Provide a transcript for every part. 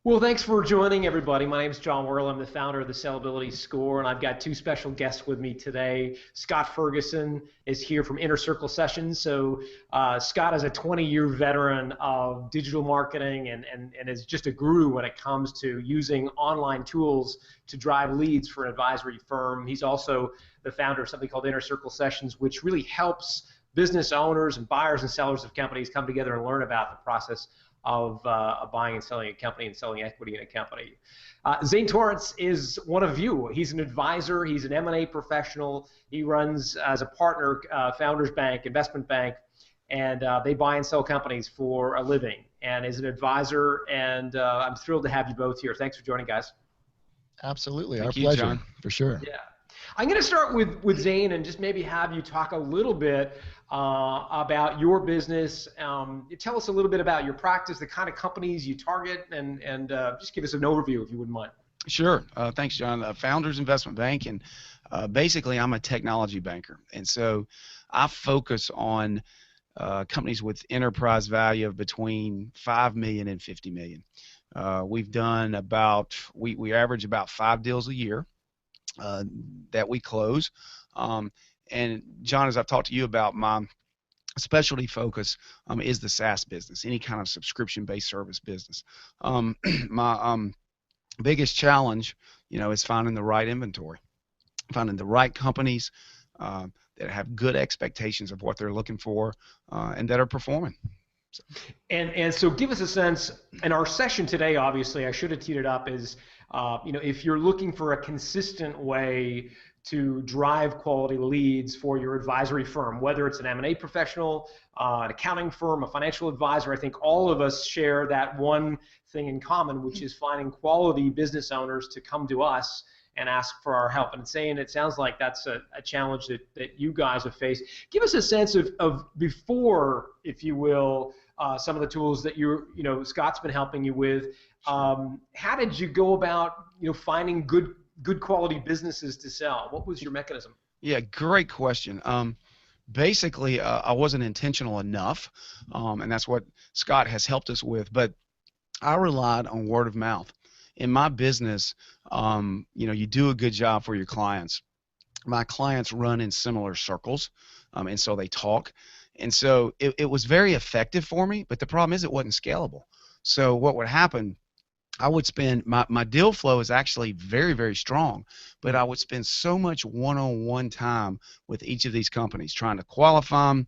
Well, thanks for joining, everybody. My name is John Warrillow. I'm the founder of the Sellability Score, and I've got two special guests with me today. Scott Ferguson is here from Inner Circle Sessions. Scott is a 20-year veteran of digital marketing and is just a guru when it comes to using online tools to drive leads for an advisory firm. He's also the founder of something called Inner Circle Sessions, which really helps business owners and buyers and sellers of companies come together and learn about the process of buying and selling a company and selling equity in a company. Zane Tarence is one of you. He's an advisor. He's an M&A professional. He runs as a partner Founders Bank, investment bank, and they buy and sell companies for a living and is an advisor. And I'm thrilled to have you both here. Thanks for joining, guys. Absolutely. Our Thank you, pleasure, John. for sure. Yeah. I'm going to start with Zane and just maybe have you talk a little bit about your business. Tell us a little bit about your practice, the kind of companies you target, and just give us an overview if you wouldn't mind. Sure. Thanks, John. Founders Investment Bank, and basically I'm a technology banker. And so I focus on companies with enterprise value of between 5 million and 50 million. We've done we average about 5 deals a year that we close. And John, as I've talked to you about, my specialty focus is the SaaS business, any kind of subscription-based service business. My biggest challenge, is finding the right inventory, finding the right companies that have good expectations of what they're looking for and that are performing. And so give us a sense, in our session today, obviously, I should have teed it up, is if you're looking for a consistent way to drive quality leads for your advisory firm, whether it's an M&A professional, an accounting firm, a financial advisor, I think all of us share that one thing in common, which is finding quality business owners to come to us and ask for our help. And saying it sounds like that's a challenge that you guys have faced. Give us a sense of before, if you will, some of the tools that Scott's been helping you with. How did you go about finding good quality businesses to sell? What was your mechanism? Yeah, great question. Basically, I wasn't intentional enough, and that's what Scott has helped us with. But I relied on word of mouth. In my business, you do a good job for your clients. My clients run in similar circles, and so they talk. And so it was very effective for me, but the problem is it wasn't scalable. So what would happen, I would spend, my deal flow is actually very, very strong, but I would spend so much one-on-one time with each of these companies, trying to qualify them,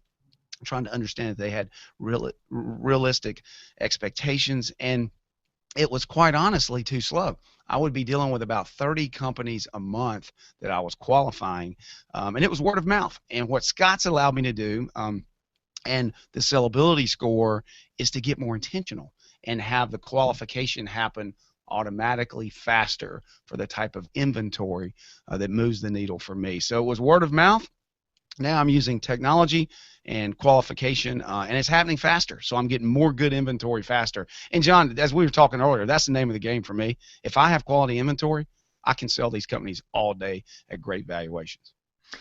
trying to understand if they had realistic expectations, and it was quite honestly too slow. I would be dealing with about 30 companies a month that I was qualifying, and it was word of mouth. And what Scott's allowed me to do, and the sellability score, is to get more intentional and have the qualification happen automatically faster for the type of inventory that moves the needle for me. So it was word of mouth. Now I'm using technology and qualification, and it's happening faster. So I'm getting more good inventory faster. And John, as we were talking earlier, that's the name of the game for me. If I have quality inventory, I can sell these companies all day at great valuations.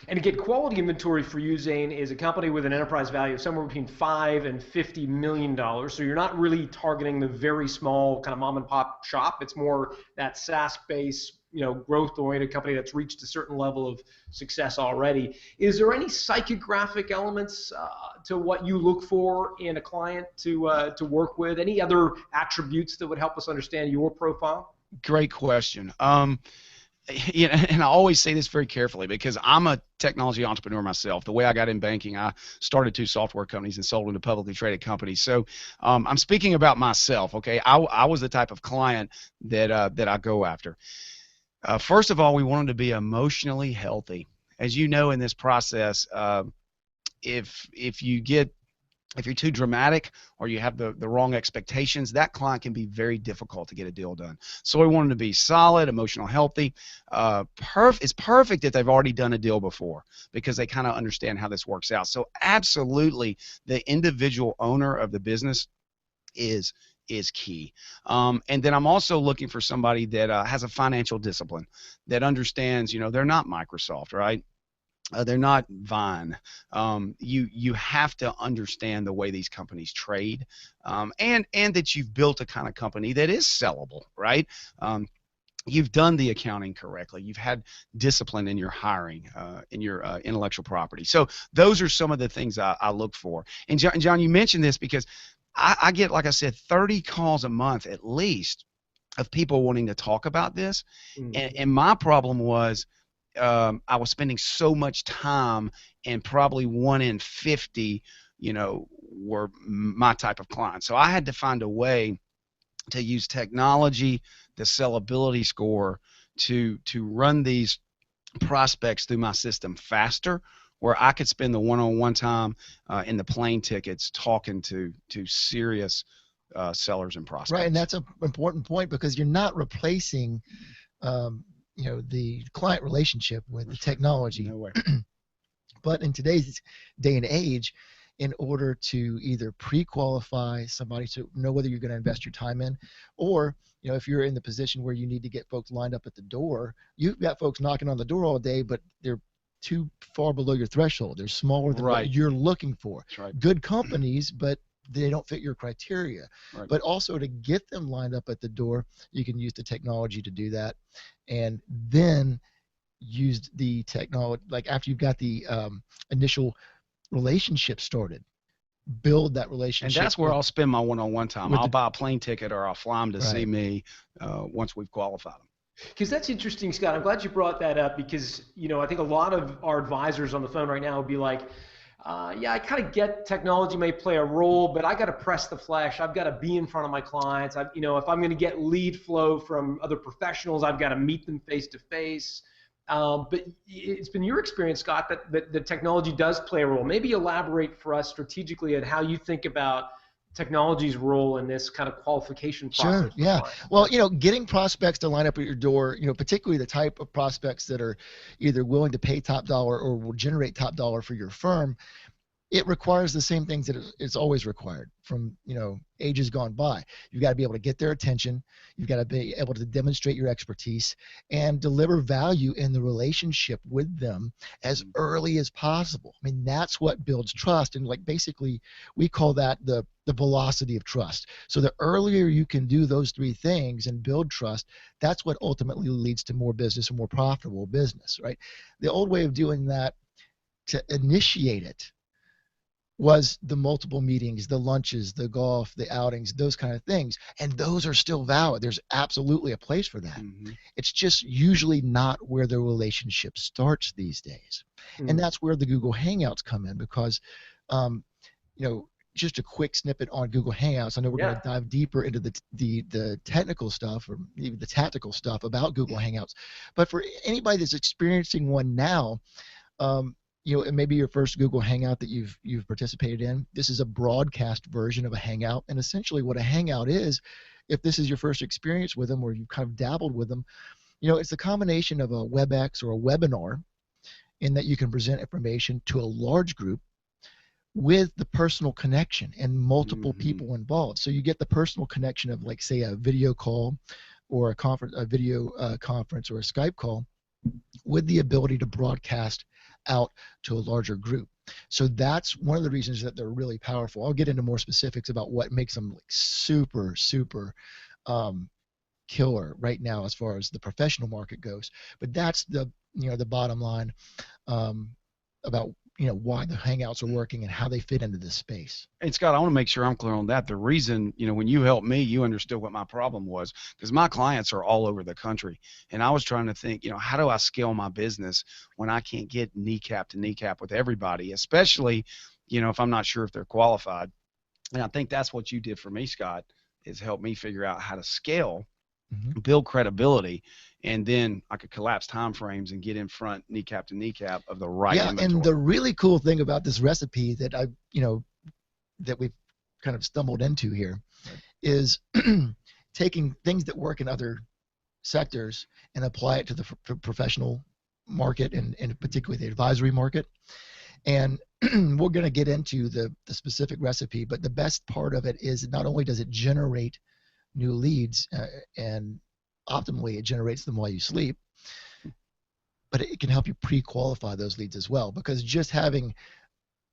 And to get quality inventory for you, Zane, is a company with an enterprise value of somewhere between $5 and $50 million. So you're not really targeting the very small kind of mom and pop shop. It's more that SaaS-based, growth-oriented company that's reached a certain level of success already. Is there any psychographic elements to what you look for in a client to work with? Any other attributes that would help us understand your profile? Great question. And I always say this very carefully because I'm a technology entrepreneur myself. The way I got in banking, I started 2 software companies and sold them to publicly traded companies. So I'm speaking about myself. Okay, I was the type of client that I go after. First of all, we want them to be emotionally healthy. As you know, in this process, if you're too dramatic or you have the wrong expectations, that client can be very difficult to get a deal done. So we want them to be solid, emotional, healthy. It's perfect if they've already done a deal before because they kind of understand how this works out. So absolutely, the individual owner of the business is key. And then I'm also looking for somebody that has a financial discipline, that understands, they're not Microsoft, right? They're not Vine. You have to understand the way these companies trade, and that you've built a kind of company that is sellable, right? You've done the accounting correctly. You've had discipline in your hiring, in your intellectual property. So those are some of the things I look for. And John, you mentioned this because I get, like I said, 30 calls a month at least of people wanting to talk about this. And my problem was I was spending so much time, and probably 1 in 50, were my type of client. So I had to find a way to use technology, the sellability score, to run these prospects through my system faster, where I could spend the one-on-one time in the plane tickets talking to serious sellers and prospects. Right, and that's an important point, because you're not replacing the client relationship with the technology. No way. But in today's day and age, in order to either pre-qualify somebody to know whether you're going to invest your time in, or if you're in the position where you need to get folks lined up at the door, you've got folks knocking on the door all day, but they're too far below your threshold. They're smaller than what you're looking for. That's right. Good companies, but they don't fit your criteria. Right. But also, to get them lined up at the door, you can use the technology to do that, and then use the technology, like after you've got the initial relationship started, build that relationship. And that's where I'll spend my one-on-one time. I'll buy a plane ticket, or I'll fly them to see me once we've qualified them. Because that's interesting, Scott. I'm glad you brought that up, because I think a lot of our advisors on the phone right now would be like, yeah, I kind of get technology may play a role, but I got to press the flesh. I've got to be in front of my clients. If I'm going to get lead flow from other professionals, I've got to meet them face to face. But it's been your experience, Scott, that the technology does play a role. Maybe elaborate for us strategically at how you think about technology's role in this kind of qualification process. Sure, yeah. Well, getting prospects to line up at your door, particularly the type of prospects that are either willing to pay top dollar or will generate top dollar for your firm, it requires the same things that it's always required from ages gone by. You've got to be able to get their attention. You've got to be able to demonstrate your expertise and deliver value in the relationship with them as early as possible. I mean, that's what builds trust, and basically we call that the velocity of trust. So the earlier you can do those three things and build trust, that's what ultimately leads to more business and more profitable business, right? The old way of doing that, to initiate it, was the multiple meetings, the lunches, the golf, the outings, those kind of things. And those are still valid. There's absolutely a place for that. Mm-hmm. It's just usually not where the relationship starts these days. Mm-hmm. And that's where the Google Hangouts come in, because, just a quick snippet on Google Hangouts. I know we're going to dive deeper into the technical stuff, or even the tactical stuff about Google Hangouts. But for anybody that's experiencing one now, it may be your first Google Hangout that you've participated in. This is a broadcast version of a Hangout, and essentially what a Hangout is, if this is your first experience with them or you've kind of dabbled with them, it's a combination of a WebEx or a webinar, in that you can present information to a large group with the personal connection and multiple people involved. So you get the personal connection of, like, say, a video call or a video conference or a Skype call, with the ability to broadcast out to a larger group. So that's one of the reasons that they're really powerful. I'll get into more specifics about what makes them super killer right now as far as the professional market goes. But that's the bottom line about why the Hangouts are working and how they fit into this space. And Scott, I want to make sure I'm clear on that. The reason, when you helped me, you understood what my problem was, because my clients are all over the country. And I was trying to think, how do I scale my business when I can't get kneecap to kneecap with everybody, especially, if I'm not sure if they're qualified. And I think that's what you did for me, Scott, is help me figure out how to scale, build credibility, and then I could collapse time frames and get in front, kneecap to kneecap, of the right inventory. And the really cool thing about this recipe that that we've kind of stumbled into here is taking things that work in other sectors and apply it to the professional market, and particularly the advisory market. And we're going to get into the specific recipe, but the best part of it is not only does it generate new leads, and optimally it generates them while you sleep, but it can help you pre-qualify those leads as well, because just having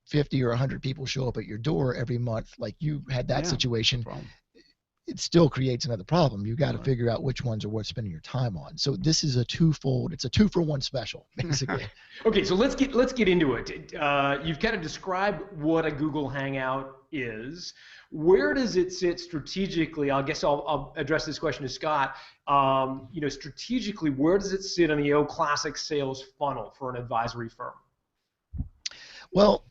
50 or 100 people show up at your door every month, like you had that situation, it still creates another problem. You got to figure out which ones are worth spending your time on. So this is a twofold. It's a 2-for-1 special, basically. Okay, so let's get into it. You've kind of described what a Google Hangout is. Where does it sit strategically? I guess I'll address this question to Scott. Strategically, where does it sit on the old classic sales funnel for an advisory firm? Well,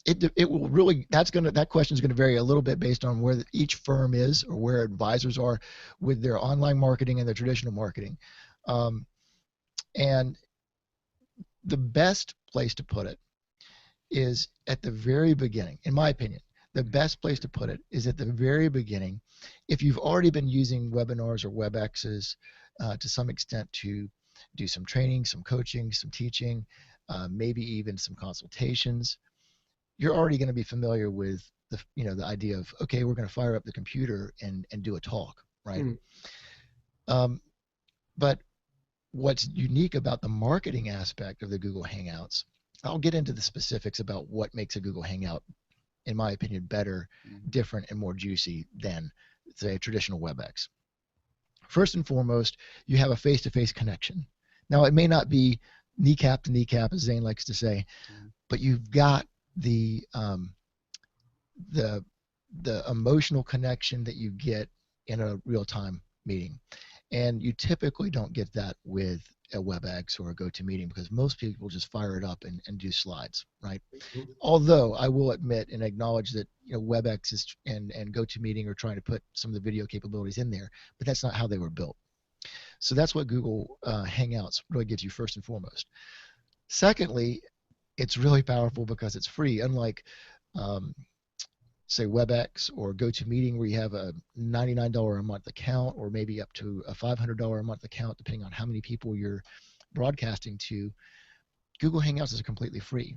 it will really, that question is going to vary a little bit based on where each firm is or where advisors are with their online marketing and their traditional marketing. And the best place to put it is at the very beginning, in my opinion. The best place to put it is at the very beginning. If you've already been using webinars or WebExes to some extent to do some training, some coaching, some teaching, maybe even some consultations, you're already going to be familiar with the idea of, okay, we're going to fire up the computer and do a talk, right? But what's unique about the marketing aspect of the Google Hangouts, I'll get into the specifics about what makes a Google Hangout, in my opinion, better, different, and more juicy than, say, a traditional WebEx. First and foremost, you have a face-to-face connection. Now, it may not be kneecap to kneecap, as Zane likes to say, but you've got the emotional connection that you get in a real-time meeting. And you typically don't get that with a WebEx or a GoToMeeting, because most people just fire it up and do slides, right? Although I will admit and acknowledge that WebEx and GoToMeeting are trying to put some of the video capabilities in there, but that's not how they were built. So that's what Google Hangouts really gives you first and foremost. Secondly, it's really powerful because it's free, unlike say WebEx or GoToMeeting, where you have a $99 a month account, or maybe up to a $500 a month account, depending on how many people you're broadcasting to. Google Hangouts is completely free.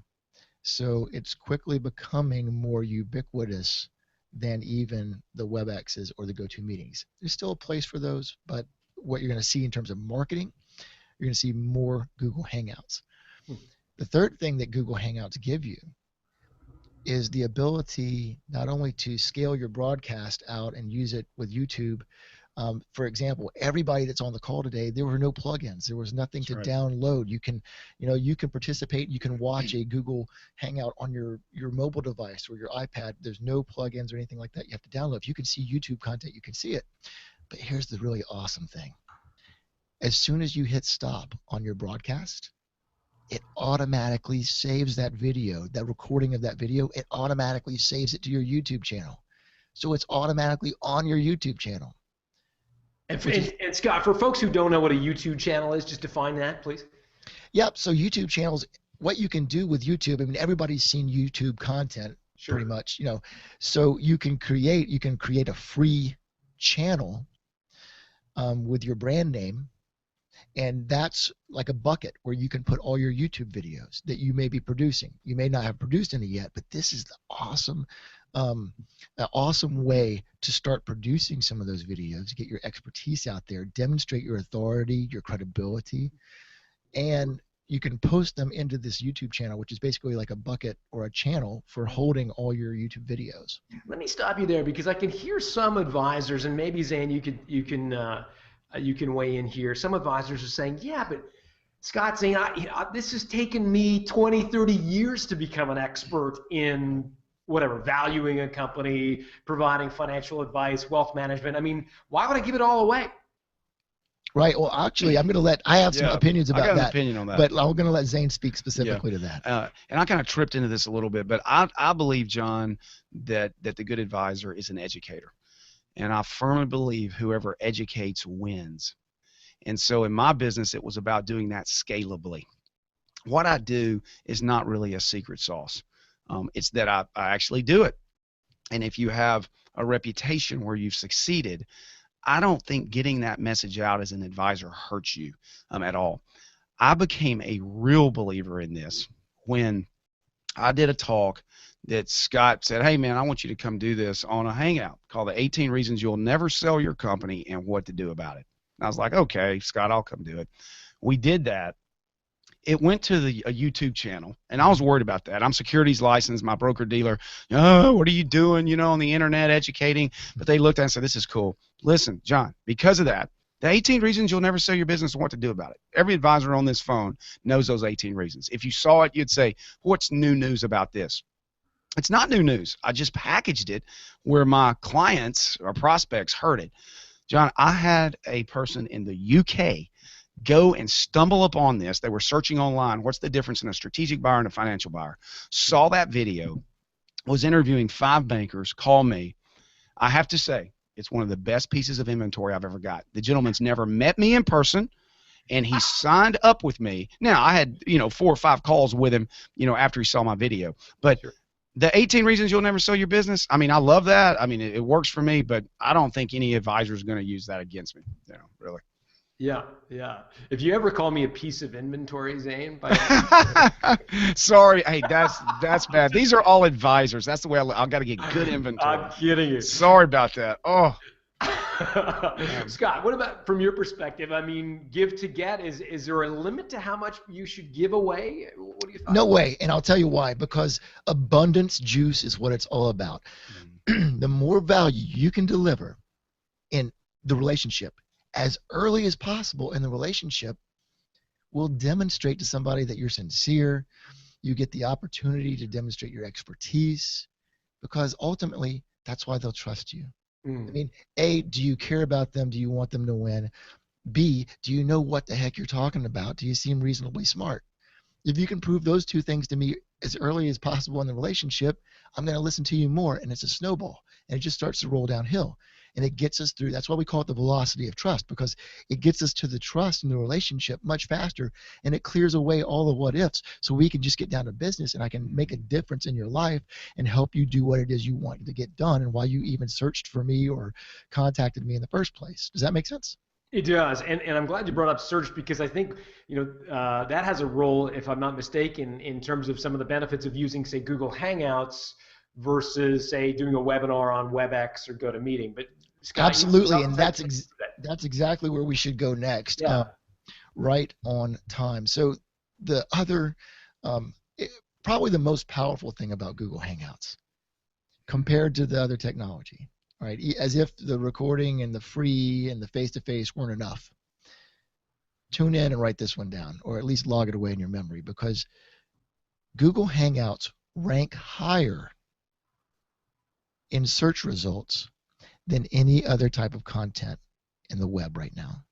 So it's quickly becoming more ubiquitous than even the WebExes or the GoToMeetings. There's still a place for those, but what you're going to see in terms of marketing, you're going to see more Google Hangouts. The third thing that Google Hangouts give you is the ability not only to scale your broadcast out and use it with YouTube. For example, everybody that's on the call today, there were no plugins. There was nothing to download. You can participate. You can watch a Google Hangout on your mobile device or your iPad. There's no plugins or anything like that you have to download. If you can see YouTube content, you can see it. But here's the really awesome thing. As soon as you hit stop on your broadcast, it automatically saves that video, that recording of that video. It automatically saves it to your YouTube channel. So it's automatically on your YouTube channel. And Scott, for folks who don't know what a YouTube channel is, just define that, please. Yep. So YouTube channels, what you can do with YouTube, I mean, everybody's seen YouTube content pretty much, so you can create a free channel with your brand name. And that's like a bucket where you can put all your YouTube videos that you may be producing. You may not have produced any yet, but this is the awesome way to start producing some of those videos, get your expertise out there, demonstrate your authority, your credibility, and you can post them into this YouTube channel, which is basically like a bucket or a channel for holding all your YouTube videos. Let me stop you there, because I can hear some advisors, and maybe Zane, you can weigh in here. Some advisors are saying, yeah, but Scott, Zane, this has taken me 20, 30 years to become an expert in whatever, valuing a company, providing financial advice, wealth management. I mean, why would I give it all away? Right. Well, actually, I have some opinions about that. I got an opinion on that. But I'm going to let Zane speak specifically to that. And I kind of tripped into this a little bit, but I believe, John, that the good advisor is an educator. And I firmly believe whoever educates wins. And so in my business, it was about doing that scalably. What I do is not really a secret sauce. It's that I actually do it. And if you have a reputation where you've succeeded, I don't think getting that message out as an advisor hurts you at all. I became a real believer in this when I did a talk that Scott said, hey, man, I want you to come do this on a hangout called the 18 Reasons You'll Never Sell Your Company and What to Do About It. And I was like, okay, Scott, I'll come do it. We did that. it went to a YouTube channel, and I was worried about that. I'm securities licensed, my broker dealer. Oh, what are you doing, on the internet educating? But they looked at it and said, this is cool. Listen, John, because of that, the 18 reasons you'll never sell your business and what to do about it. Every advisor on this phone knows those 18 reasons. If you saw it, you'd say, what's new news about this? It's not new news. I just packaged it where my clients or prospects heard it. John, I had a person in the UK go and stumble upon this. They were searching online. What's the difference in a strategic buyer and a financial buyer? Saw that video, was interviewing 5 bankers, called me. I have to say, it's one of the best pieces of inventory I've ever got. The gentleman's never met me in person, and he signed up with me. Now, I had, 4 or 5 calls with him, after he saw my video. But the 18 reasons you'll never sell your business, I mean, I love that. I mean, it works for me, but I don't think any advisor is going to use that against me, really. Yeah. If you ever call me a piece of inventory, Zane, sorry, hey, that's bad. These are all advisors. That's the way I've got to get good inventory. I'm kidding you. Sorry about that. Oh. Scott, what about from your perspective? I mean, give to get. Is there a limit to how much you should give away? What do you think? No way, and I'll tell you why. Because abundance juice is what it's all about. The more value you can deliver in the relationship as early as possible in the relationship will demonstrate to somebody that you're sincere. You get the opportunity to demonstrate your expertise, because ultimately that's why they'll trust you. I mean, A, do you care about them? Do you want them to win? B, do you know what the heck you're talking about? Do you seem reasonably smart? If you can prove those 2 things to me as early as possible in the relationship, I'm going to listen to you more, and it's a snowball, and it just starts to roll downhill. And it gets us through. That's why we call it the velocity of trust, because it gets us to the trust in the relationship much faster, and it clears away all the what ifs, so we can just get down to business, and I can make a difference in your life and help you do what it is you want to get done and why you even searched for me or contacted me in the first place. Does that make sense? It does, and I'm glad you brought up search, because I think that has a role, if I'm not mistaken, in terms of some of the benefits of using, say, Google Hangouts versus, say, doing a webinar on WebEx or GoToMeeting. But Scott, absolutely, and that's exactly where we should go next. Yeah. Right on time. So the other, probably the most powerful thing about Google Hangouts compared to the other technology, right? As if the recording and the free and the face-to-face weren't enough. Tune in and write this one down, or at least log it away in your memory, because Google Hangouts rank higher in search results than any other type of content in the web right now.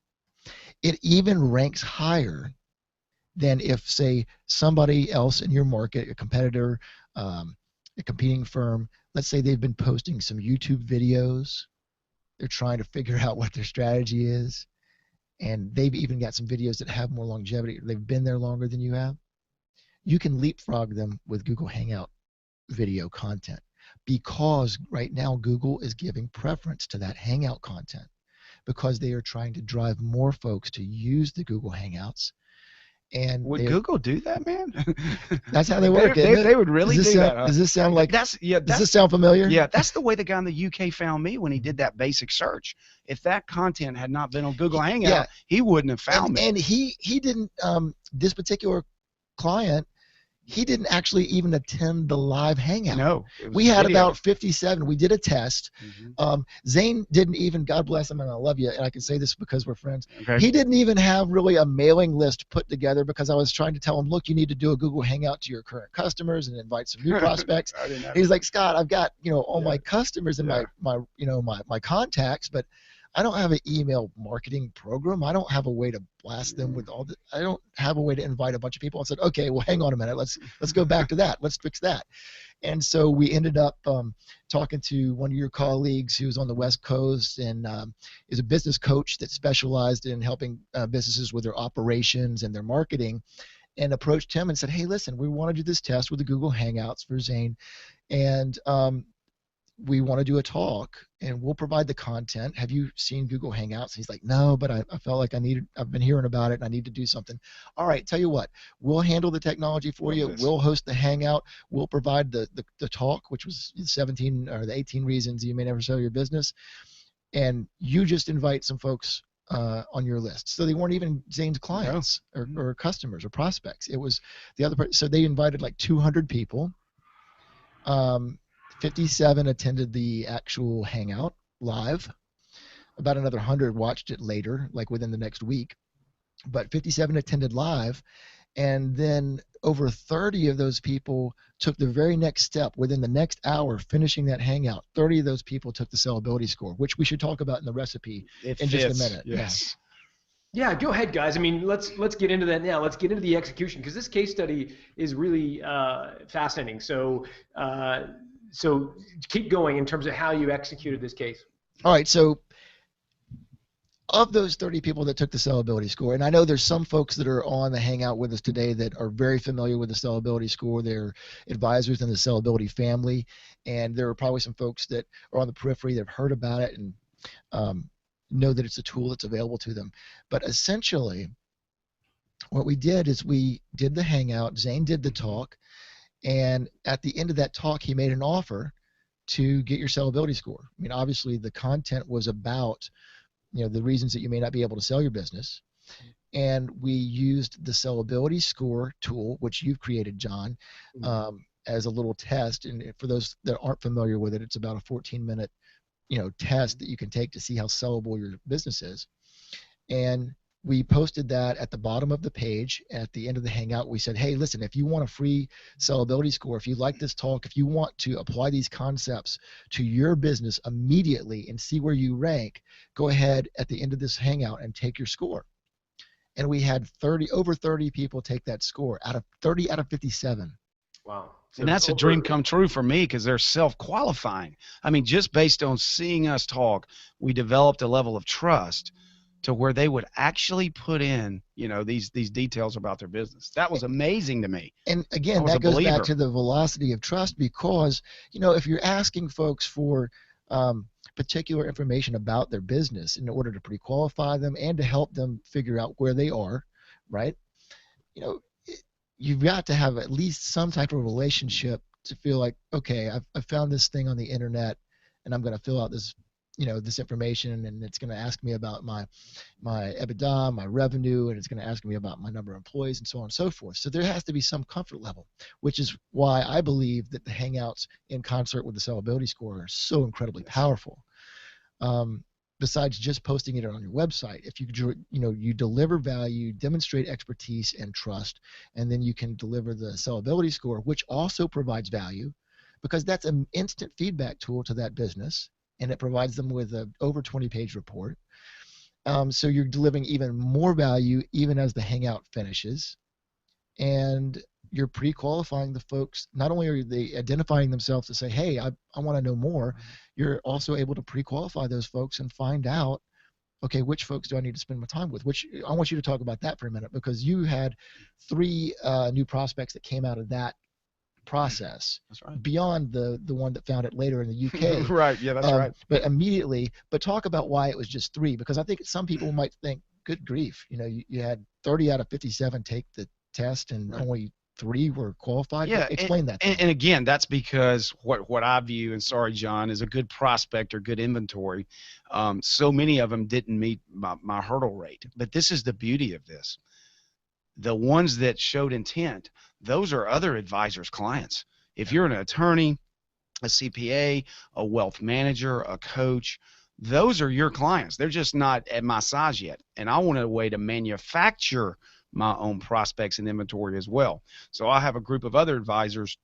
It even ranks higher than if, say, somebody else in your market, a competitor, a competing firm, let's say they've been posting some YouTube videos. They're trying to figure out what their strategy is, and they've even got some videos that have more longevity. They've been there longer than you have. You can leapfrog them with Google Hangout video content, because right now Google is giving preference to that Hangout content, because they are trying to drive more folks to use the Google Hangouts. And would Google do that, man? That's how they work. They would really do that. Does this sound like? Does this sound familiar? Yeah, that's the way the guy in the UK found me when he did that basic search. If that content had not been on Google Hangout, he wouldn't have found me. And he didn't. This particular client, he didn't actually even attend the live Hangout. No. We had about 57. We did a test. Mm-hmm. Zane didn't even, God bless him, and I love you, and I can say this because we're friends. Okay. He didn't even have really a mailing list put together, because I was trying to tell him, look, you need to do a Google Hangout to your current customers and invite some new prospects. He's like, Scott, I've got all my customers and my contacts, but I don't have an email marketing program. I don't have a way to blast them with all the. I don't have a way to invite a bunch of people. I said, okay, well, hang on a minute. Let's go back to that. Let's fix that. And so we ended up talking to one of your colleagues who's on the West Coast and is a business coach that specialized in helping businesses with their operations and their marketing, and approached him and said, hey, listen, we want to do this test with the Google Hangouts for Zane, and we want to do a talk, and we'll provide the content. Have you seen Google Hangouts? And he's like, no, but I felt like I've been hearing about it, and I need to do something. All right, tell you what, we'll handle the technology for you. We'll host the Hangout. We'll provide the talk, which was 17 or the 18 reasons you may never sell your business. And you just invite some folks on your list. So they weren't even Zane's clients or customers or prospects. It was the other part. So they invited like 200 people. 57 attended the actual hangout live. About another 100 watched it later, like within the next week. But 57 attended live. And then over 30 of those people took the very next step within the next hour, finishing that hangout. 30 of those people took the sellability score, which we should talk about in the recipe in just a minute. Yes. Yeah, go ahead, guys. I mean, let's get into that now. Let's get into the execution, because this case study is really fascinating. So keep going in terms of how you executed this case. All right. So of those 30 people that took the sellability score, and I know there's some folks that are on the hangout with us today that are very familiar with the sellability score. They're advisors in the sellability family, and there are probably some folks that are on the periphery that have heard about it and know that it's a tool that's available to them. But essentially, what we did is we did the hangout. Zane did the talk, and at the end of that talk, he made an offer to get your sellability score. I mean, obviously, the content was about the reasons that you may not be able to sell your business. And we used the sellability score tool, which you've created, John, as a little test. And for those that aren't familiar with it, it's about a 14-minute, test that you can take to see how sellable your business is. And we posted that at the bottom of the page. At the end of the hangout, we said, hey, listen, if you want a free sellability score, if you like this talk, if you want to apply these concepts to your business immediately and see where you rank, go ahead at the end of this hangout and take your score. And we had over 30 people take that score out of 30 out of 57. Wow. So and that's a dream come true for me, because they're self-qualifying. I mean, just based on seeing us talk, we developed a level of trust to where they would actually put in, these details about their business. That was amazing to me. And again, that goes back to the velocity of trust, because, if you're asking folks for particular information about their business in order to pre-qualify them and to help them figure out where they are, right? You've got to have at least some type of relationship to feel like, okay, I've found this thing on the internet and I'm going to fill out this this information, and it's going to ask me about my EBITDA, my revenue, and it's going to ask me about my number of employees, and so on and so forth. So there has to be some comfort level, which is why I believe that the Hangouts in concert with the sellability score are so incredibly powerful. Besides just posting it on your website, if you deliver value, demonstrate expertise and trust, and then you can deliver the sellability score, which also provides value, because that's an instant feedback tool to that business. And it provides them with an over 20-page report. So you're delivering even more value even as the hangout finishes. And you're pre-qualifying the folks. Not only are they identifying themselves to say, hey, I want to know more, you're also able to pre-qualify those folks and find out, okay, which folks do I need to spend my time with? Which I want you to talk about that for a minute, because you had 3 new prospects that came out of that process. That's right. Beyond the one that found it later in the UK. Right. Yeah, that's right. But talk about why it was just 3, because I think some people might think, good grief, you had 30 out of 57 take the test and only 3 were qualified. Yeah, explain that. And again, that's because what I view, and sorry, John, is a good prospect or good inventory. So many of them didn't meet my hurdle rate. But this is the beauty of this. The ones that showed intent, those are other advisors' clients. If you're an attorney, a CPA, a wealth manager, a coach, those are your clients. They're just not at my size yet. And I want a way to manufacture my own prospects and inventory as well. So I have a group of other advisors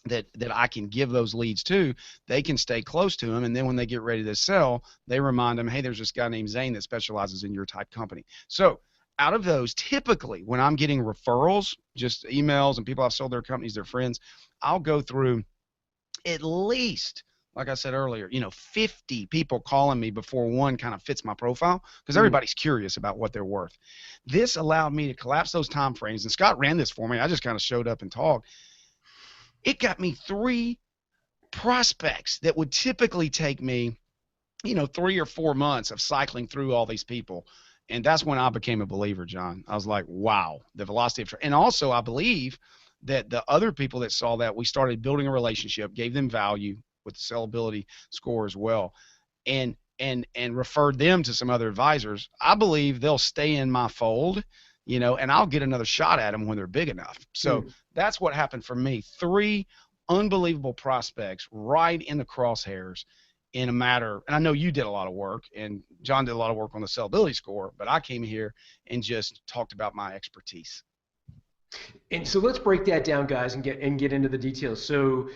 that I can give those leads to. They can stay close to them, and then when they get ready to sell, they remind them, hey, there's this guy named Zane that specializes in your type company. So out of those, typically when I'm getting referrals, just emails and people I've sold their companies, their friends, I'll go through at least, like I said earlier, 50 people calling me before one kind of fits my profile, because everybody's curious about what they're worth. This allowed me to collapse those time frames, and Scott ran this for me. I just kind of showed up and talked. It got me 3 prospects that would typically take me, 3 or 4 months of cycling through all these people. And that's when I became a believer, John. I was like, wow, the velocity of, and also I believe that the other people that saw that, we started building a relationship, gave them value with the sellability score as well. And and referred them to some other advisors, I believe they'll stay in my fold, and I'll get another shot at them when they're big enough. So that's what happened for me. 3 unbelievable prospects right in the crosshairs in a matter, and I know you did a lot of work, and John did a lot of work on the sellability score, but I came here and just talked about my expertise. And so let's break that down, guys, and get into the details. So,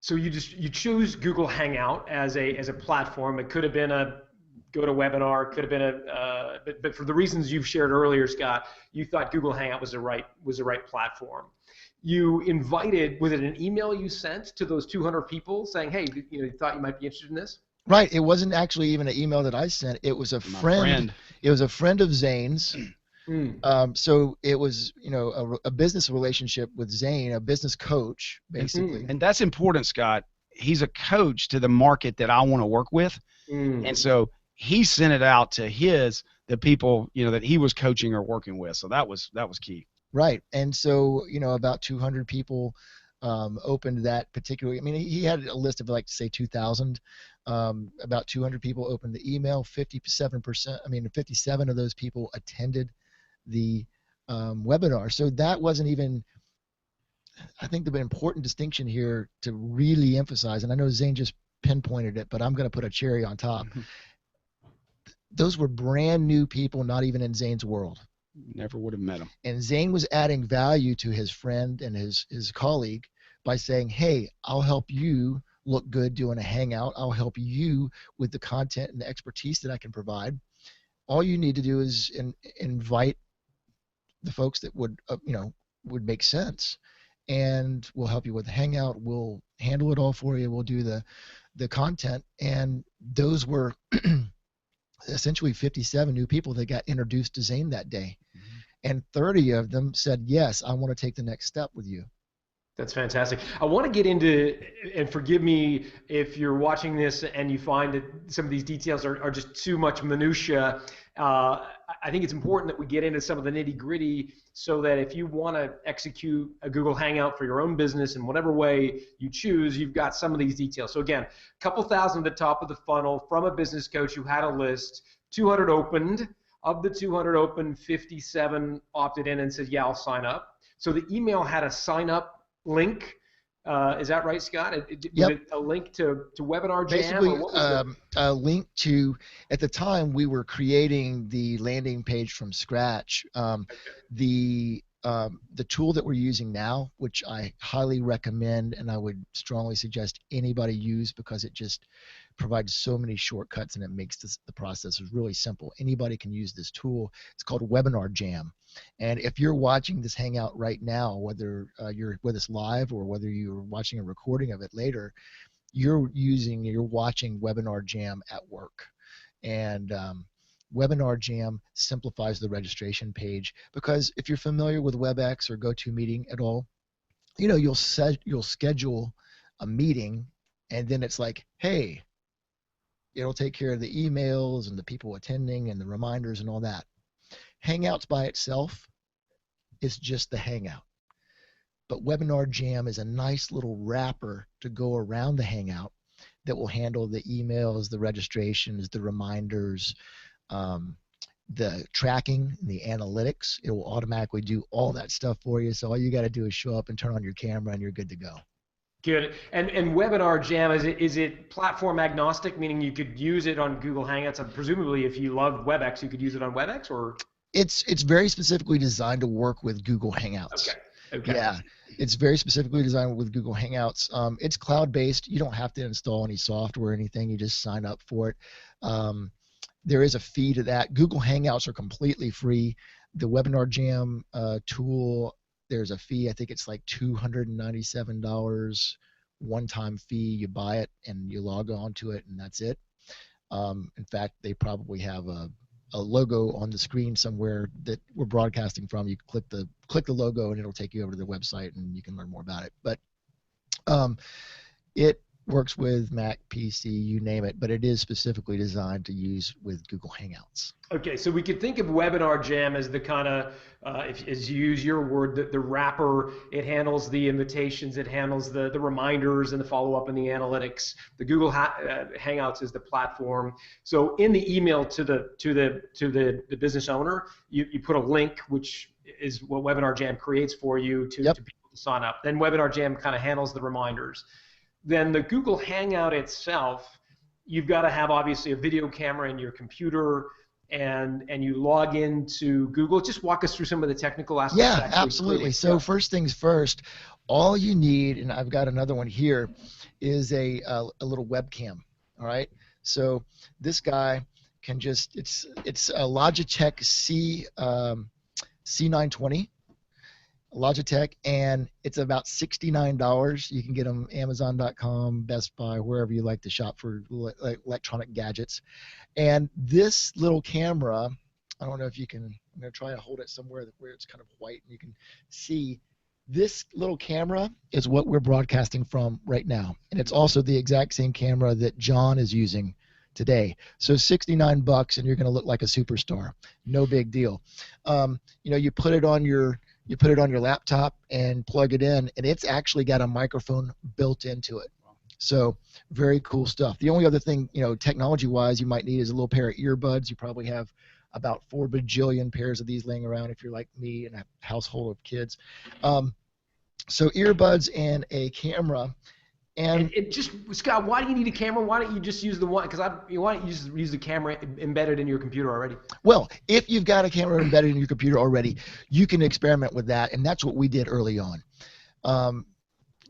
so you choose Google Hangout as a platform. It could have been a GoToWebinar, could have been but for the reasons you've shared earlier, Scott, you thought Google Hangout was the right platform. You invited, was it an email you sent to those 200 people saying, hey, you thought you might be interested in this? Right. It wasn't actually even an email that I sent. It was a friend. It was a friend of Zane's. So it was, a business relationship with Zane, a business coach, basically. And that's important, Scott. He's a coach to the market that I want to work with. And so he sent it out to the people, that he was coaching or working with. So that was key. Right. And so, about 200 people opened that particular, he had a list of say 2,000. About 200 people opened the email. 57 of those people attended the webinar. So that wasn't even, I think the important distinction here to really emphasize, and I know Zane just pinpointed it, but I'm going to put a cherry on top. Those were brand new people, not even in Zane's world. Never would have met him. And Zane was adding value to his friend and his colleague by saying, hey, I'll help you look good doing a hangout. I'll help you with the content and the expertise that I can provide. All you need to do is invite the folks that would make sense, and we'll help you with the hangout. We'll handle it all for you. We'll do the content. And those were essentially 57 new people that got introduced to Zane that day. And 30 of them said, yes, I want to take the next step with you. That's fantastic. I want to get into, and forgive me if you're watching this and you find that some of these details are just too much minutia. I think it's important that we get into some of the nitty gritty so that if you want to execute a Google Hangout for your own business in whatever way you choose, you've got some of these details. So again, a couple thousand at the top of the funnel from a business coach who had a list, 200 opened. Of the 200 opened, 57 opted in and said, yeah, I'll sign up. So the email had a sign up link. Is that right, Scott? Was it a link to Webinar Jam? Basically, or what was a link to, at the time, we were creating the landing page from scratch. The tool that we're using now, which I highly recommend and I would strongly suggest anybody use because it just provides so many shortcuts and it makes the process really simple. Anybody can use this tool. It's called Webinar Jam. And if you're watching this Hangout right now, whether you're with us live or whether you're watching a recording of it later, you're watching Webinar Jam at work. And Webinar Jam simplifies the registration page because if you're familiar with WebEx or GoToMeeting at all, you'll schedule a meeting and then it's like, hey, it'll take care of the emails and the people attending and the reminders and all that. Hangouts by itself is just the Hangout. But Webinar Jam is a nice little wrapper to go around the Hangout that will handle the emails, the registrations, the reminders, the tracking, the analytics. It will automatically do all that stuff for you. So all you got to do is show up and turn on your camera and you're good to go. Good. And Webinar Jam, is it platform agnostic, meaning you could use it on Google Hangouts? And presumably, if you loved WebEx, you could use it on WebEx, or? It's very specifically designed to work with Google Hangouts. Okay. Yeah, it's very specifically designed with Google Hangouts. It's cloud-based. You don't have to install any software or anything. You just sign up for it. There is a fee to that. Google Hangouts are completely free. The Webinar Jam tool, there's a fee. I think it's like $297 one-time fee. You buy it and you log on to it, and that's it. In fact, they probably have a logo on the screen somewhere that we're broadcasting from. You click the logo and it'll take you over to the website and you can learn more about it. But works with Mac, PC, you name it, but it is specifically designed to use with Google Hangouts. Okay, so we could think of Webinar Jam as the kind of, as you use your word, the wrapper. It handles the invitations, it handles the reminders and the follow-up and the analytics. The Google Hangouts is the platform. So in the email to the business owner, you put a link, which is what Webinar Jam creates for you to people to sign up. Then Webinar Jam kind of handles the reminders. Then the Google Hangout itself, you've got to have obviously a video camera in your computer, and you log into Google. Just walk us through some of the technical aspects. Yeah, absolutely. So first things first, all you need, and I've got another one here, is a little webcam. All right. So this guy can just, it's a Logitech C920. Logitech, and it's about $69. You can get them Amazon.com, Best Buy, wherever you like to shop for electronic gadgets. And this little camera, I don't know if you can, I'm going to try to hold it somewhere where it's kind of white and you can see. This little camera is what we're broadcasting from right now. And it's also the exact same camera that John is using today. So $69 and you're going to look like a superstar. No big deal. You put it on your laptop and plug it in, and it's actually got a microphone built into it. So very cool stuff. The only other thing, technology-wise, you might need is a little pair of earbuds. You probably have about 4 bajillion pairs of these laying around if you're like me and a household of kids. So earbuds and a camera. And it just, Scott, why do you need a camera? Why don't you just use the one? Because why don't you just use the camera embedded in your computer already? Well, if you've got a camera embedded in your computer already, you can experiment with that, and that's what we did early on.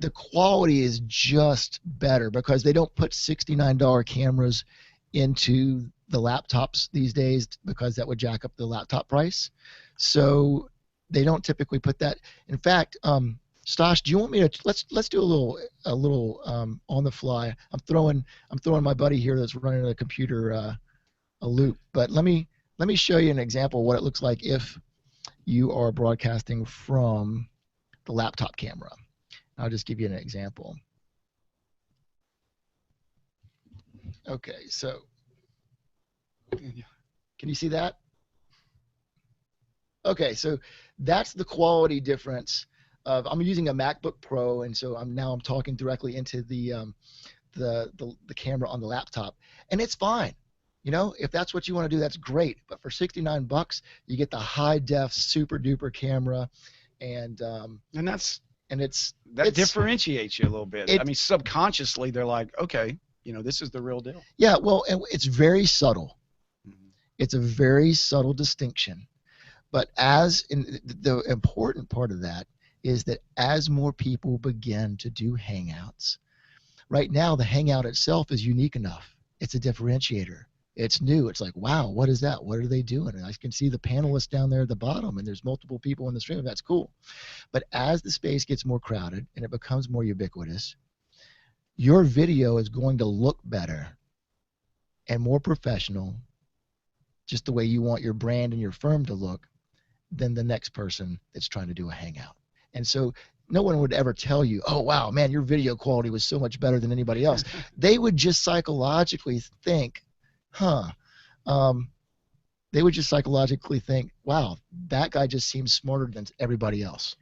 The quality is just better because they don't put $69 cameras into the laptops these days because that would jack up the laptop price. So they don't typically put that. In fact, Stosh, do you want me to let's do a little on the fly? I'm throwing my buddy here that's running a computer a loop, but let me show you an example of what it looks like if you are broadcasting from the laptop camera. I'll just give you an example. Okay, so can you see that? Okay, so that's the quality difference. I'm using a MacBook Pro, and so I'm talking directly into the camera on the laptop, and it's fine. If that's what you want to do, that's great. But for $69, you get the high def, super duper camera, and that differentiates you a little bit. I mean, subconsciously they're like, okay, this is the real deal. Yeah, well, and it's very subtle. Mm-hmm. It's a very subtle distinction, but the important part of that is that as more people begin to do Hangouts, right now the Hangout itself is unique enough. It's a differentiator. It's new. It's like, wow, what is that? What are they doing? And I can see the panelists down there at the bottom, and there's multiple people in the stream. That's cool. But as the space gets more crowded and it becomes more ubiquitous, your video is going to look better and more professional, just the way you want your brand and your firm to look, than the next person that's trying to do a Hangout. And so no one would ever tell you, oh, wow, man, your video quality was so much better than anybody else. They would just psychologically think, they would just psychologically think, wow, that guy just seems smarter than everybody else,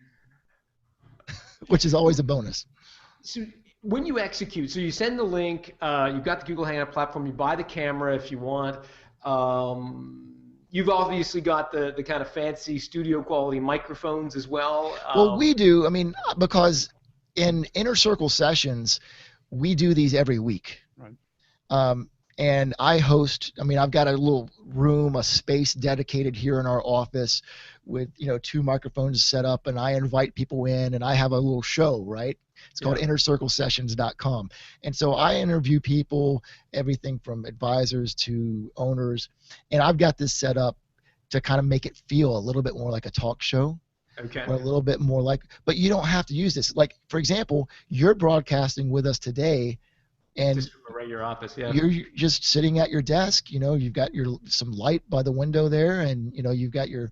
which is always a bonus. So when you execute, so you send the link, you've got the Google Hangout platform, you buy the camera if you want. You've obviously got the kind of fancy studio quality microphones as well. Well, we do. I mean, because in Inner Circle sessions, we do these every week. Right. And I host, I've got a little room, a space dedicated here in our office with, 2 microphones set up, and I invite people in, and I have a little show, right? It's called InnerCircleSessions.com. And so I interview people, everything from advisors to owners, and I've got this set up to kind of make it feel a little bit more like a talk show. Okay. Or a little bit more like, but you don't have to use this. Like, for example, you're broadcasting with us today, and just from a regular office, yeah. You're just sitting at your desk, you've got some light by the window there, and you've got your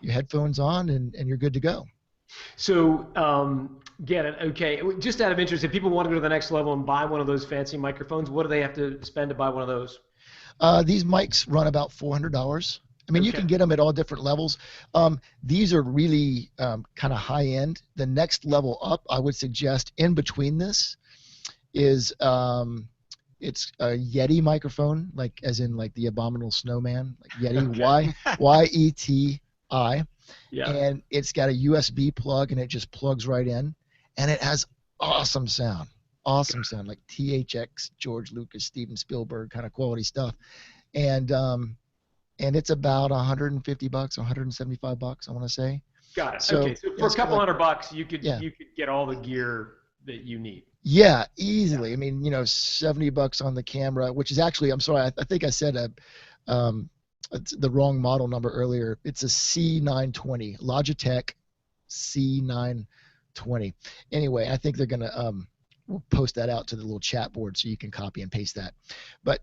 headphones on, and you're good to go. So, get it. Okay. Just out of interest, if people want to go to the next level and buy one of those fancy microphones, what do they have to spend to buy one of those? These mics run about $400. I mean, you Okay. can get them at all different levels. These are really kind of high end. The next level up, I would suggest in between this is it's a Yeti microphone, like as in like the Abominable Snowman, like Yeti, Okay. Yeti, Yeah. and it's got a USB plug and it just plugs right in, and it has awesome sound. Awesome sound, like THX, George Lucas, Steven Spielberg kind of quality stuff. And it's about 150 bucks, 175 bucks, I want to say. Got it. So Okay. So yeah, for a it's got couple like, $100, you could yeah, get all the gear that you need. yeah, Yeah. easily. I mean, 70 bucks on the camera, which is actually, I'm sorry, I think I said it's the wrong model number earlier. It's a C920, Logitech C920. Anyway, I think they're gonna we'll post that out to the little chat board so you can copy and paste that. But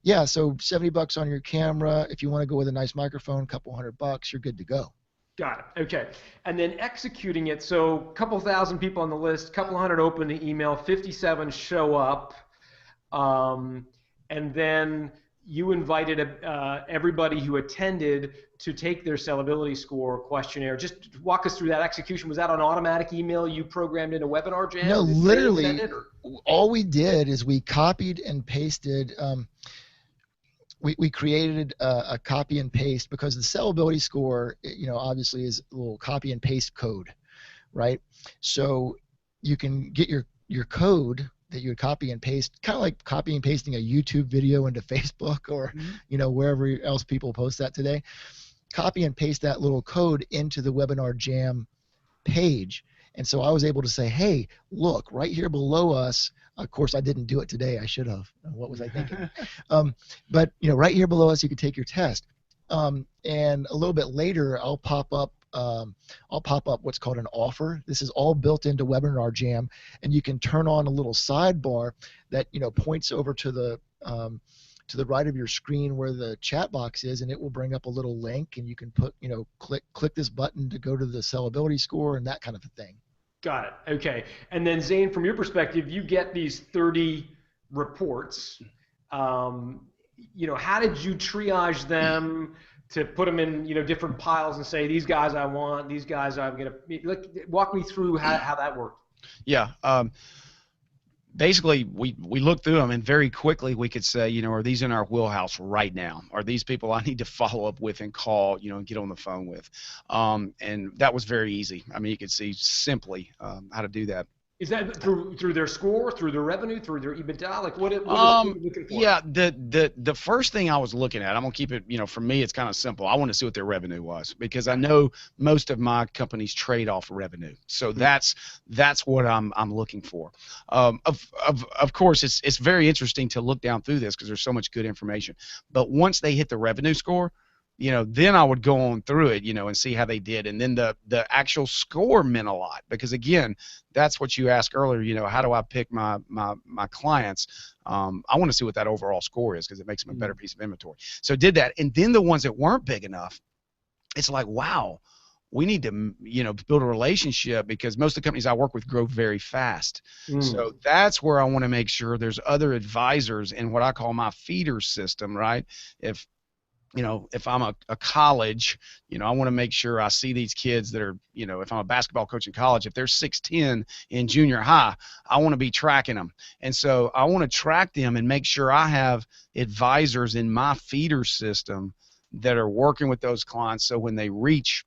yeah, so 70 bucks on your camera. If you want to go with a nice microphone, couple $100, you're good to go. Got it. Okay. And then executing it. So a couple thousand people on the list, couple hundred open the email, 57 show up. Um, and then you invited everybody who attended to take their sellability score questionnaire. Just walk us through that execution. Was that an automatic email you programmed into Webinar No, Jam? Did Zane send literally, it? Or? all we did is we copied and pasted. We created a copy and paste because the sellability score, obviously is a little copy and paste code, right? So you can get your code that you would copy and paste, kind of like copy and pasting a YouTube video into Facebook or, wherever else people post that today. Copy and paste that little code into the Webinar Jam page. And so I was able to say, hey, look, right here below us. Of course, I didn't do it today. I should have. What was I thinking? But right here below us, you could take your test. And a little bit later, I'll pop up what's called an offer. This is all built into Webinar Jam, and you can turn on a little sidebar that points over to the right of your screen where the chat box is, and it will bring up a little link, and you can put click this button to go to the sellability score and that kind of a thing. Got it. Okay. And then Zane, from your perspective, you get these 30 reports. How did you triage them to put them in, different piles and say, these guys I want, these guys I'm going to walk me through how that worked. Yeah. Basically, we looked through them, and very quickly we could say, are these in our wheelhouse right now? Are these people I need to follow up with and call, and get on the phone with? And that was very easy. I mean, you could see simply how to do that. Is that through their score, through their revenue, through their EBITDA? Like what is you looking for? Yeah, the first thing I was looking at, I'm gonna keep it, for me it's kind of simple. I want to see what their revenue was, because I know most of my companies trade off revenue. So that's what I'm looking for. Of course, it's very interesting to look down through this because there's so much good information. But once they hit the revenue score, then I would go on through it, and see how they did. And then the actual score meant a lot, because again, that's what you asked earlier, how do I pick my clients? I want to see what that overall score is, because it makes them a better piece of inventory. So did that. And then the ones that weren't big enough, it's like, wow, we need to, build a relationship, because most of the companies I work with grow very fast. So that's where I want to make sure there's other advisors in what I call my feeder system, right? If I'm a college, I want to make sure I see these kids that are, if I'm a basketball coach in college, if they're 6'10" in junior high, I want to be tracking them. And so I want to track them and make sure I have advisors in my feeder system that are working with those clients, so when they reach,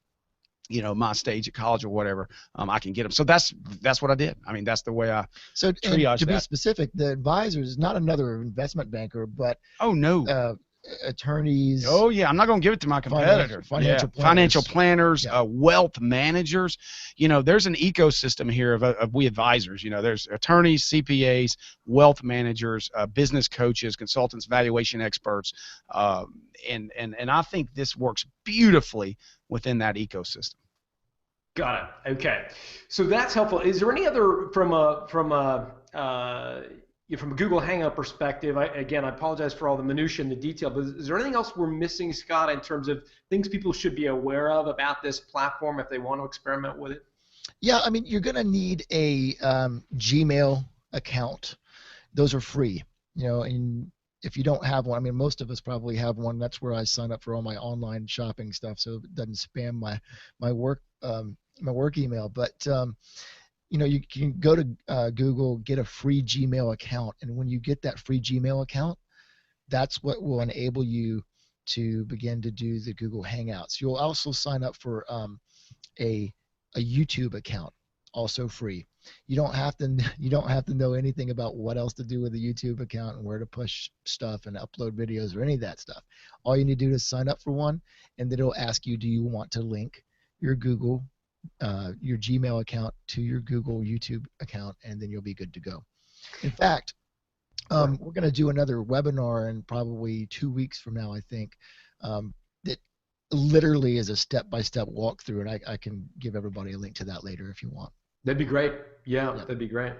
my stage at college or whatever, I can get them. So that's what I did. I mean, that's the way I triage to that. be specific, the advisor is not another investment banker, but oh no. Attorneys. Oh yeah, I'm not going to give it to my competitor. Financial planners, wealth managers. There's an ecosystem here of we advisors. There's attorneys, CPAs, wealth managers, business coaches, consultants, valuation experts, and I think this works beautifully within that ecosystem. Got it. Okay, so that's helpful. Is there any other from a Google Hangout perspective? I apologize for all the minutia and the detail, but is there anything else we're missing, Scott, in terms of things people should be aware of about this platform if they want to experiment with it? Yeah, I mean, you're going to need a Gmail account. Those are free, and if you don't have one, I mean, most of us probably have one. That's where I sign up for all my online shopping stuff, so it doesn't spam my work my work email. But you can go to Google, get a free Gmail account, and when you get that free Gmail account, that's what will enable you to begin to do the Google Hangouts. You'll also sign up for a a YouTube account, also free. You don't have to know anything about what else to do with a YouTube account and where to push stuff and upload videos or any of that stuff. All you need to do is sign up for one, and then it'll ask you, do you want to link your your Gmail account to your Google YouTube account, and then you'll be good to go. In fact, we're going to do another webinar in probably 2 weeks from now, I think, that literally is a step-by-step walkthrough, and I can give everybody a link to that later if you want. That'd be great. Yeah, that'd be great.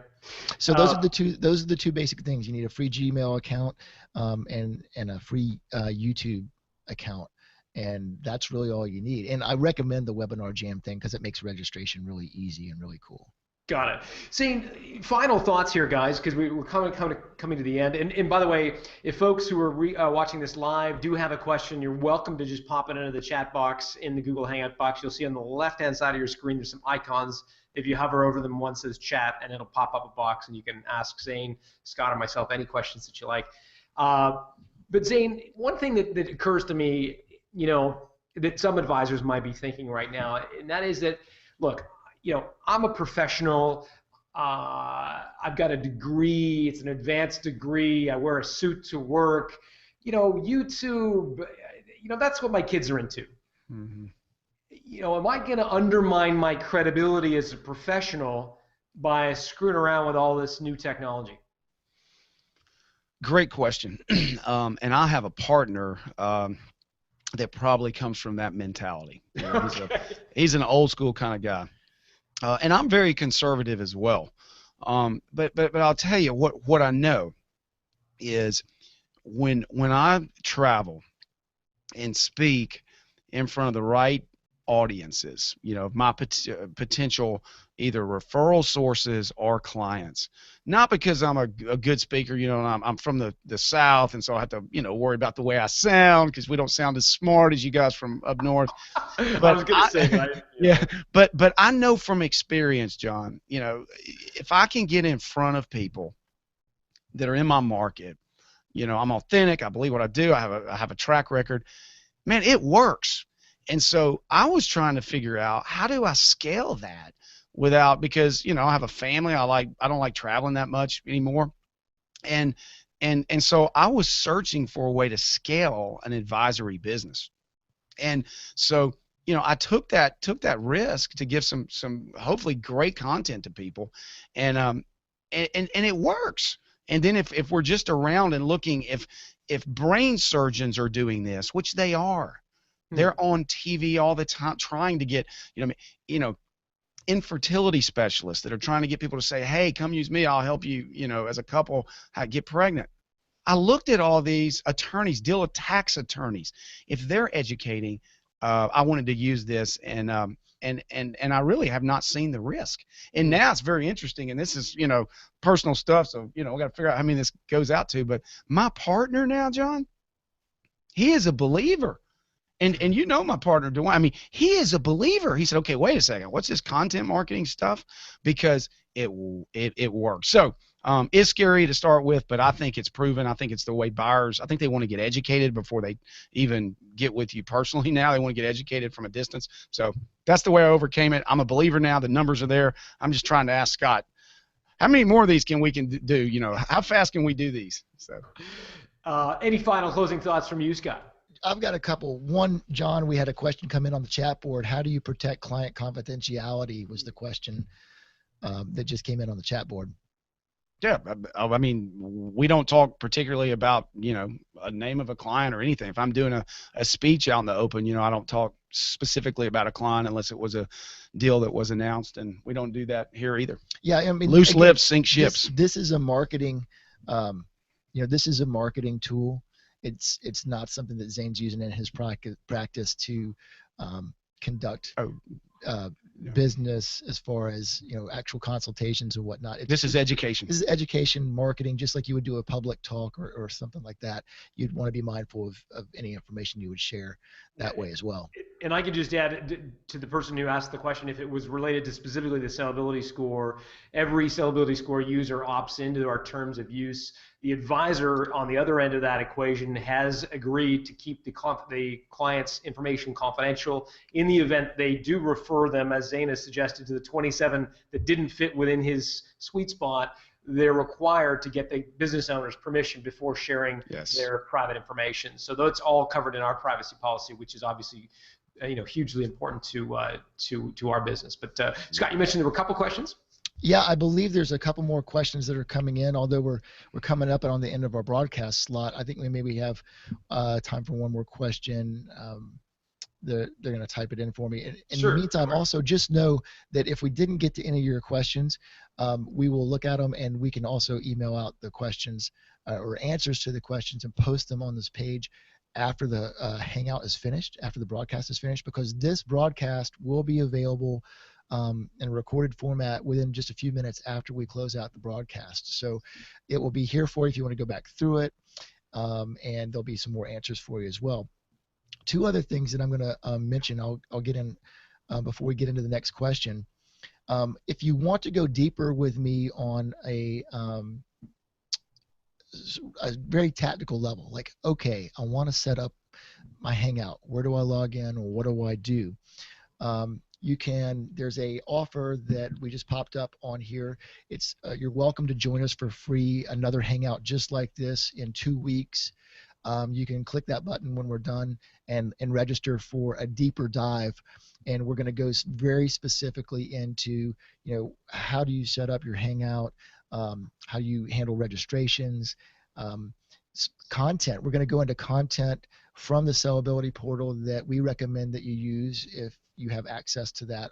So those are the two basic things. You need a free Gmail account and a free YouTube account, and that's really all you need. And I recommend the Webinar Jam thing because it makes registration really easy and really cool. Got it. Zane, final thoughts here, guys, because we're coming to the end. And by the way, if folks who are watching this live do have a question, you're welcome to just pop it into the chat box in the Google Hangout box. You'll see on the left-hand side of your screen there's some icons. If you hover over them, one says chat, and it'll pop up a box, and you can ask Zane, Scott, or myself any questions that you like. But Zane, one thing that occurs to me, that some advisors might be thinking right now, and that is that, look, I'm a professional. I've got a degree. It's an advanced degree. I wear a suit to work. YouTube, that's what my kids are into. Mm-hmm. Am I going to undermine my credibility as a professional by screwing around with all this new technology? Great question. And I have a partner that probably comes from that mentality. He's an old school kind of guy. And I'm very conservative as well. But I'll tell you what I know is when I travel and speak in front of the right audiences, my potential either referral sources or clients, not because I'm a good speaker, and I'm from the South, and so I have to, worry about the way I sound because we don't sound as smart as you guys from up north. But I was going to say, right? Yeah, but I know from experience, John, if I can get in front of people that are in my market, I'm authentic, I believe what I do, I have a track record, man, it works. And so I was trying to figure out, how do I scale that because I have a family, I don't like traveling that much anymore. And so I was searching for a way to scale an advisory business. And so, I took that risk to give some hopefully great content to people, and it works. And then if we're just around and looking, if brain surgeons are doing this, which they are, they're on TV all the time trying to get, infertility specialists that are trying to get people to say, hey, come use me, I'll help you, as a couple get pregnant. I looked at all these attorneys, deal with tax attorneys. If they're educating, I wanted to use this, and I really have not seen the risk. And now it's very interesting, and this is, personal stuff, so, we got to figure out how many this goes out to. But my partner now, John, he is a believer. And my partner, Dwayne, I mean, he is a believer. He said, okay, wait a second, what's this content marketing stuff? Because it works. So it's scary to start with, but I think it's proven. I think it's the way buyers, I think they want to get educated before they even get with you personally now. They want to get educated from a distance. So that's the way I overcame it. I'm a believer now. The numbers are there. I'm just trying to ask Scott, how many more of these can do? How fast can we do these? So, any final closing thoughts from you, Scott? I've got a couple. One, John, we had a question come in on the chat board. How do you protect client confidentiality was the question that just came in on the chat board. Yeah, I mean, we don't talk particularly about, a name of a client or anything. If I'm doing a speech out in the open, I don't talk specifically about a client unless it was a deal that was announced, and we don't do that here either. Yeah, I mean, loose lips sink ships. This is a marketing, this is a marketing tool. It's not something that Zane's using in his practice to conduct business as far as actual consultations and whatnot. This is education. This is education, marketing, just like you would do a public talk or something like that. You'd want to be mindful of any information you would share that way as well. And I can just add to the person who asked the question, if it was related to specifically the sellability score, every sellability score user opts into our terms of use. The advisor on the other end of that equation has agreed to keep the client's information confidential. In the event they do refer them, as Zane has suggested, to the 27 that didn't fit within his sweet spot, they're required to get the business owner's permission before sharing their private information. So that's all covered in our privacy policy, which is obviously hugely important to our business. But Scott, you mentioned there were a couple questions. Yeah, I believe there's a couple more questions that are coming in, although we're coming up on the end of our broadcast slot. I think we maybe have time for one more question. They're going to type it in for me. In the meantime, also just know that if we didn't get to any of your questions, we will look at them, and we can also email out the questions or answers to the questions and post them on this page after the Hangout is finished, after the broadcast is finished, because this broadcast will be available in a recorded format within just a few minutes after we close out the broadcast. So it will be here for you if you want to go back through it, and there'll be some more answers for you as well. Two other things that I'm going to mention, I'll get in before we get into the next question. If you want to go deeper with me on a very tactical level, like, okay, I want to set up my Hangout. Where do I log in, or what do I do? There's a offer that we just popped up on here. It's you're welcome to join us for free, another Hangout just like this in 2 weeks. You can click that button when we're done and register for a deeper dive. And we're going to go very specifically into, how do you set up your Hangout, how do you handle registrations, content. We're going to go into content from the sellability portal that we recommend that you use if you have access to that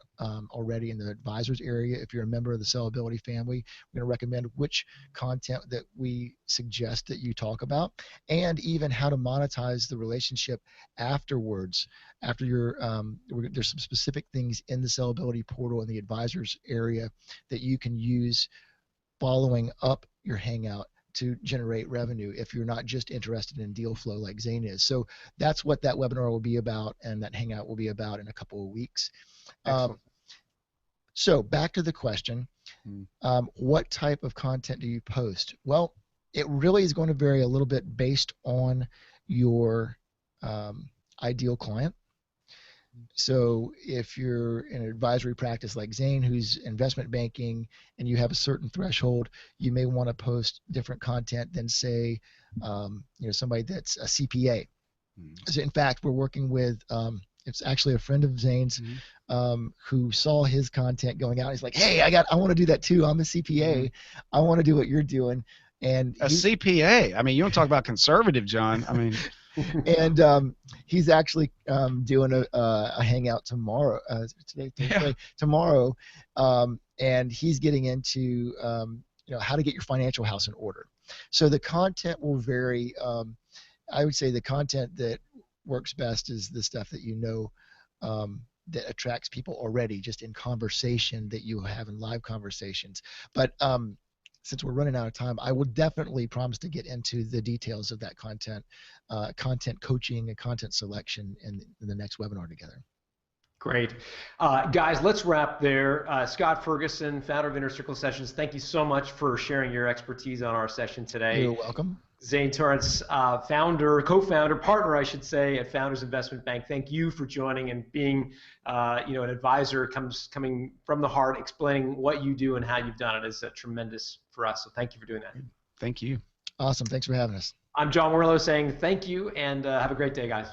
already in the advisors area. If you're a member of the sellability family, we're going to recommend which content that we suggest that you talk about, and even how to monetize the relationship afterwards. After there's some specific things in the sellability portal in the advisors area that you can use following up your Hangout to generate revenue if you're not just interested in deal flow like Zane is. So that's what that webinar will be about, and that Hangout will be about in a couple of weeks. So back to the question, what type of content do you post? Well, it really is going to vary a little bit based on your ideal client. So if you're in an advisory practice like Zane, who's investment banking, and you have a certain threshold, you may want to post different content than, say, somebody that's a CPA. So in fact, we're working with, it's actually a friend of Zane's who saw his content going out. He's like, hey, I want to do that too. I'm a CPA. I want to do what you're doing. And a CPA. I mean, you don't talk about conservative, John. I mean. And he's actually doing a Hangout tomorrow. Tomorrow, and he's getting into how to get your financial house in order. So the content will vary. I would say the content that works best is the stuff that that attracts people already, just in conversation that you have in live conversations. But since we're running out of time, I will definitely promise to get into the details of that content coaching and content selection in the next webinar together. Great. Guys, let's wrap there. Scott Ferguson, founder of Inner Circle Sessions, thank you so much for sharing your expertise on our session today. You're welcome. Zane Tarence, co-founder, partner, I should say, at Founders Investment Bank. Thank you for joining and being, an advisor coming from the heart, explaining what you do and how you've done it is tremendous for us. So thank you for doing that. Thank you. Awesome. Thanks for having us. I'm John Warrillow saying thank you, and have a great day, guys.